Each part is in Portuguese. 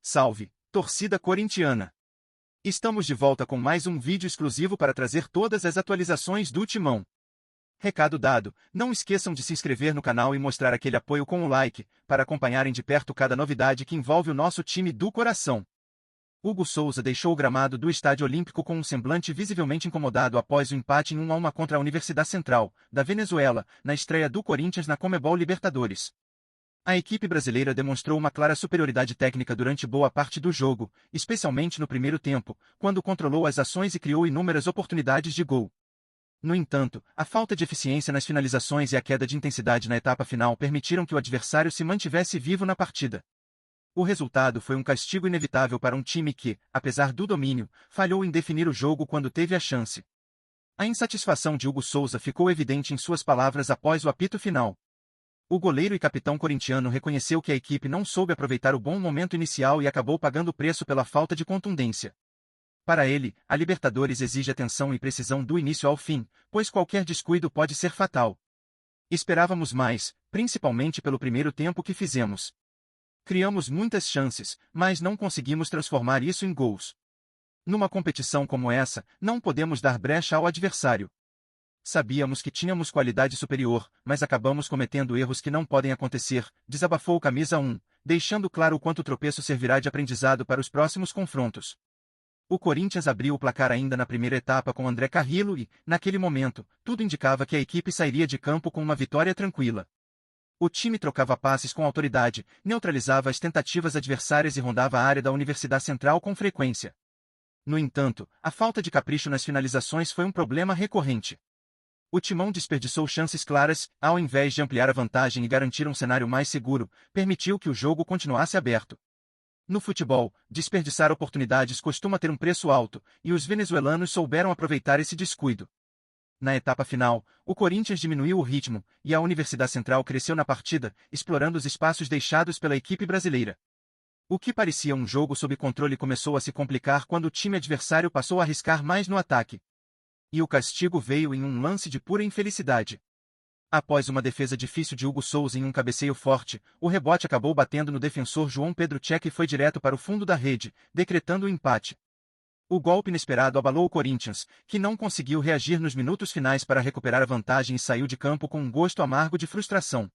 Salve, torcida corintiana! Estamos de volta com mais um vídeo exclusivo para trazer todas as atualizações do Timão. Recado dado, não esqueçam de se inscrever no canal e mostrar aquele apoio com o like, para acompanharem de perto cada novidade que envolve o nosso time do coração. Hugo Souza deixou o gramado do Estádio Olímpico com um semblante visivelmente incomodado após o empate em 1-1 contra a Universidad Central, da Venezuela, na estreia do Corinthians na Conmebol Libertadores. A equipe brasileira demonstrou uma clara superioridade técnica durante boa parte do jogo, especialmente no primeiro tempo, quando controlou as ações e criou inúmeras oportunidades de gol. No entanto, a falta de eficiência nas finalizações e a queda de intensidade na etapa final permitiram que o adversário se mantivesse vivo na partida. O resultado foi um castigo inevitável para um time que, apesar do domínio, falhou em definir o jogo quando teve a chance. A insatisfação de Hugo Souza ficou evidente em suas palavras após o apito final. O goleiro e capitão corintiano reconheceu que a equipe não soube aproveitar o bom momento inicial e acabou pagando o preço pela falta de contundência. Para ele, a Libertadores exige atenção e precisão do início ao fim, pois qualquer descuido pode ser fatal. Esperávamos mais, principalmente pelo primeiro tempo que fizemos. Criamos muitas chances, mas não conseguimos transformar isso em gols. Numa competição como essa, não podemos dar brecha ao adversário. Sabíamos que tínhamos qualidade superior, mas acabamos cometendo erros que não podem acontecer, desabafou o camisa 1, deixando claro o quanto o tropeço servirá de aprendizado para os próximos confrontos. O Corinthians abriu o placar ainda na primeira etapa com André Carrillo e, naquele momento, tudo indicava que a equipe sairia de campo com uma vitória tranquila. O time trocava passes com autoridade, neutralizava as tentativas adversárias e rondava a área da Universidad Central com frequência. No entanto, a falta de capricho nas finalizações foi um problema recorrente. O Timão desperdiçou chances claras, ao invés de ampliar a vantagem e garantir um cenário mais seguro, permitiu que o jogo continuasse aberto. No futebol, desperdiçar oportunidades costuma ter um preço alto, e os venezuelanos souberam aproveitar esse descuido. Na etapa final, o Corinthians diminuiu o ritmo, e a Universidad Central cresceu na partida, explorando os espaços deixados pela equipe brasileira. O que parecia um jogo sob controle começou a se complicar quando o time adversário passou a arriscar mais no ataque. E o castigo veio em um lance de pura infelicidade. Após uma defesa difícil de Hugo Souza em um cabeceio forte, o rebote acabou batendo no defensor João Pedro Cheque e foi direto para o fundo da rede, decretando o empate. O golpe inesperado abalou o Corinthians, que não conseguiu reagir nos minutos finais para recuperar a vantagem e saiu de campo com um gosto amargo de frustração.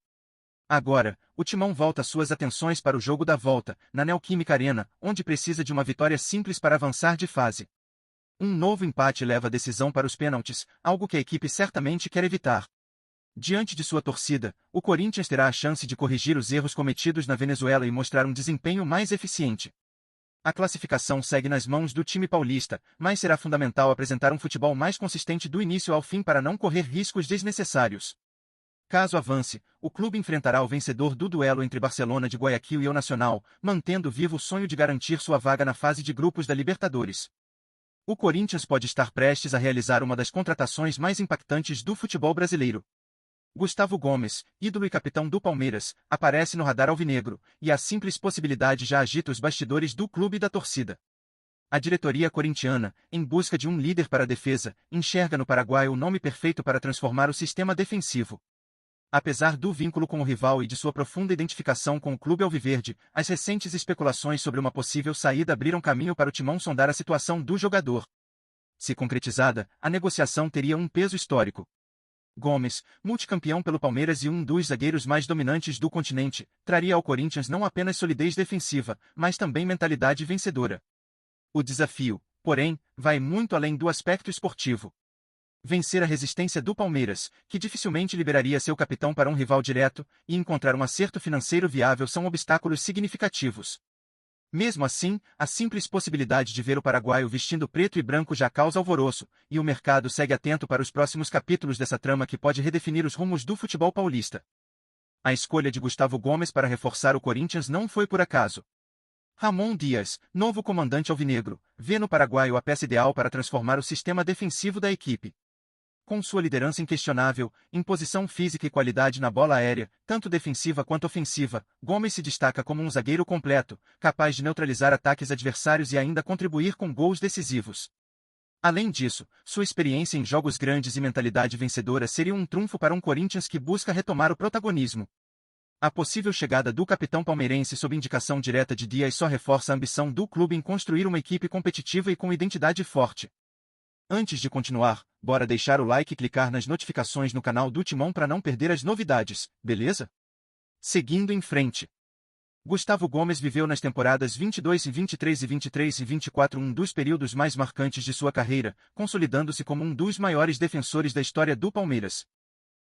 Agora, o Timão volta suas atenções para o jogo da volta, na Neoquímica Arena, onde precisa de uma vitória simples para avançar de fase. Um novo empate leva a decisão para os pênaltis, algo que a equipe certamente quer evitar. Diante de sua torcida, o Corinthians terá a chance de corrigir os erros cometidos na Venezuela e mostrar um desempenho mais eficiente. A classificação segue nas mãos do time paulista, mas será fundamental apresentar um futebol mais consistente do início ao fim para não correr riscos desnecessários. Caso avance, o clube enfrentará o vencedor do duelo entre Barcelona de Guayaquil e o Nacional, mantendo vivo o sonho de garantir sua vaga na fase de grupos da Libertadores. O Corinthians pode estar prestes a realizar uma das contratações mais impactantes do futebol brasileiro. Gustavo Gomes, ídolo e capitão do Palmeiras, aparece no radar alvinegro, e a simples possibilidade já agita os bastidores do clube e da torcida. A diretoria corintiana, em busca de um líder para a defesa, enxerga no Paraguai o nome perfeito para transformar o sistema defensivo. Apesar do vínculo com o rival e de sua profunda identificação com o clube alviverde, as recentes especulações sobre uma possível saída abriram caminho para o Timão sondar a situação do jogador. Se concretizada, a negociação teria um peso histórico. Gomes, multicampeão pelo Palmeiras e um dos zagueiros mais dominantes do continente, traria ao Corinthians não apenas solidez defensiva, mas também mentalidade vencedora. O desafio, porém, vai muito além do aspecto esportivo. Vencer a resistência do Palmeiras, que dificilmente liberaria seu capitão para um rival direto, e encontrar um acerto financeiro viável são obstáculos significativos. Mesmo assim, a simples possibilidade de ver o paraguaio vestindo preto e branco já causa alvoroço, e o mercado segue atento para os próximos capítulos dessa trama que pode redefinir os rumos do futebol paulista. A escolha de Gustavo Gomes para reforçar o Corinthians não foi por acaso. Ramon Dias, novo comandante alvinegro, vê no paraguaio a peça ideal para transformar o sistema defensivo da equipe. Com sua liderança inquestionável, imposição física e qualidade na bola aérea, tanto defensiva quanto ofensiva, Gomes se destaca como um zagueiro completo, capaz de neutralizar ataques adversários e ainda contribuir com gols decisivos. Além disso, sua experiência em jogos grandes e mentalidade vencedora seria um trunfo para um Corinthians que busca retomar o protagonismo. A possível chegada do capitão palmeirense sob indicação direta de Dias só reforça a ambição do clube em construir uma equipe competitiva e com identidade forte. Antes de continuar, bora deixar o like e clicar nas notificações no canal do Timão para não perder as novidades, beleza? Seguindo em frente. Gustavo Gomes viveu nas temporadas 22 e 23 e 23 e 24 um dos períodos mais marcantes de sua carreira, consolidando-se como um dos maiores defensores da história do Palmeiras.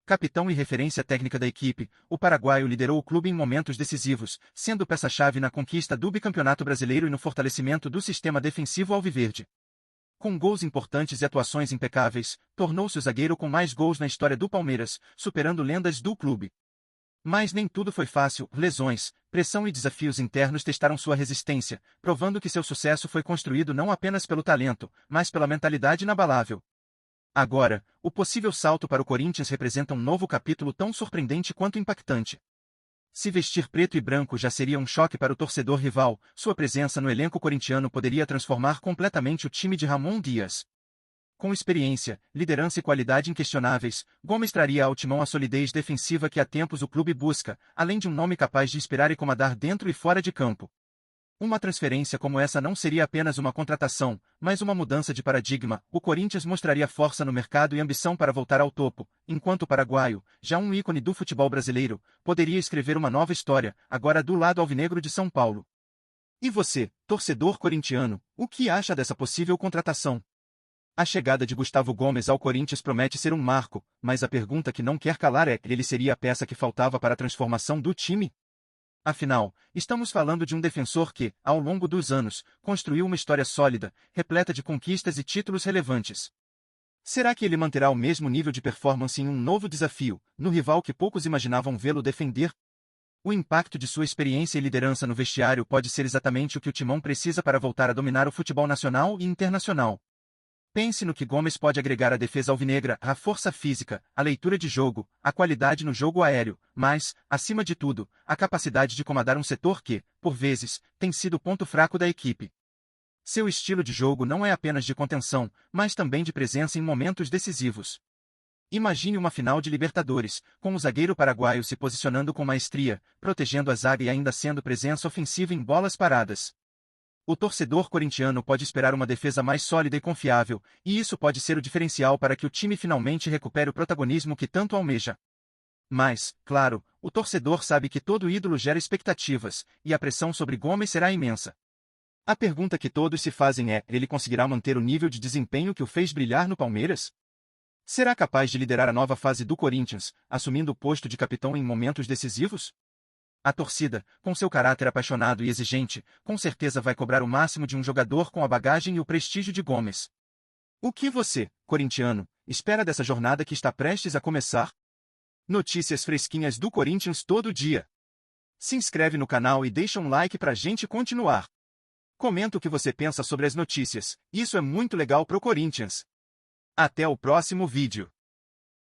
Capitão e referência técnica da equipe, o paraguaio liderou o clube em momentos decisivos, sendo peça-chave na conquista do bicampeonato brasileiro e no fortalecimento do sistema defensivo alviverde. Com gols importantes e atuações impecáveis, tornou-se o zagueiro com mais gols na história do Palmeiras, superando lendas do clube. Mas nem tudo foi fácil, lesões, pressão e desafios internos testaram sua resistência, provando que seu sucesso foi construído não apenas pelo talento, mas pela mentalidade inabalável. Agora, o possível salto para o Corinthians representa um novo capítulo tão surpreendente quanto impactante. Se vestir preto e branco já seria um choque para o torcedor rival, sua presença no elenco corintiano poderia transformar completamente o time de Ramon Dias. Com experiência, liderança e qualidade inquestionáveis, Gomes traria ao Timão a solidez defensiva que há tempos o clube busca, além de um nome capaz de inspirar e comandar dentro e fora de campo. Uma transferência como essa não seria apenas uma contratação, mas uma mudança de paradigma. O Corinthians mostraria força no mercado e ambição para voltar ao topo, enquanto o paraguaio, já um ícone do futebol brasileiro, poderia escrever uma nova história, agora do lado alvinegro de São Paulo. E você, torcedor corintiano, o que acha dessa possível contratação? A chegada de Gustavo Gomes ao Corinthians promete ser um marco, mas a pergunta que não quer calar é: ele seria a peça que faltava para a transformação do time? Afinal, estamos falando de um defensor que, ao longo dos anos, construiu uma história sólida, repleta de conquistas e títulos relevantes. Será que ele manterá o mesmo nível de performance em um novo desafio, no rival que poucos imaginavam vê-lo defender? O impacto de sua experiência e liderança no vestiário pode ser exatamente o que o Timão precisa para voltar a dominar o futebol nacional e internacional. Pense no que Gomes pode agregar à defesa alvinegra: a força física, a leitura de jogo, a qualidade no jogo aéreo, mas, acima de tudo, a capacidade de comandar um setor que, por vezes, tem sido o ponto fraco da equipe. Seu estilo de jogo não é apenas de contenção, mas também de presença em momentos decisivos. Imagine uma final de Libertadores, com o zagueiro paraguaio se posicionando com maestria, protegendo a zaga e ainda sendo presença ofensiva em bolas paradas. O torcedor corintiano pode esperar uma defesa mais sólida e confiável, e isso pode ser o diferencial para que o time finalmente recupere o protagonismo que tanto almeja. Mas, claro, o torcedor sabe que todo ídolo gera expectativas, e a pressão sobre Gomes será imensa. A pergunta que todos se fazem é: ele conseguirá manter o nível de desempenho que o fez brilhar no Palmeiras? Será capaz de liderar a nova fase do Corinthians, assumindo o posto de capitão em momentos decisivos? A torcida, com seu caráter apaixonado e exigente, com certeza vai cobrar o máximo de um jogador com a bagagem e o prestígio de Gomes. O que você, corintiano, espera dessa jornada que está prestes a começar? Notícias fresquinhas do Corinthians todo dia. Se inscreve no canal e deixa um like pra gente continuar. Comenta o que você pensa sobre as notícias, isso é muito legal pro Corinthians. Até o próximo vídeo.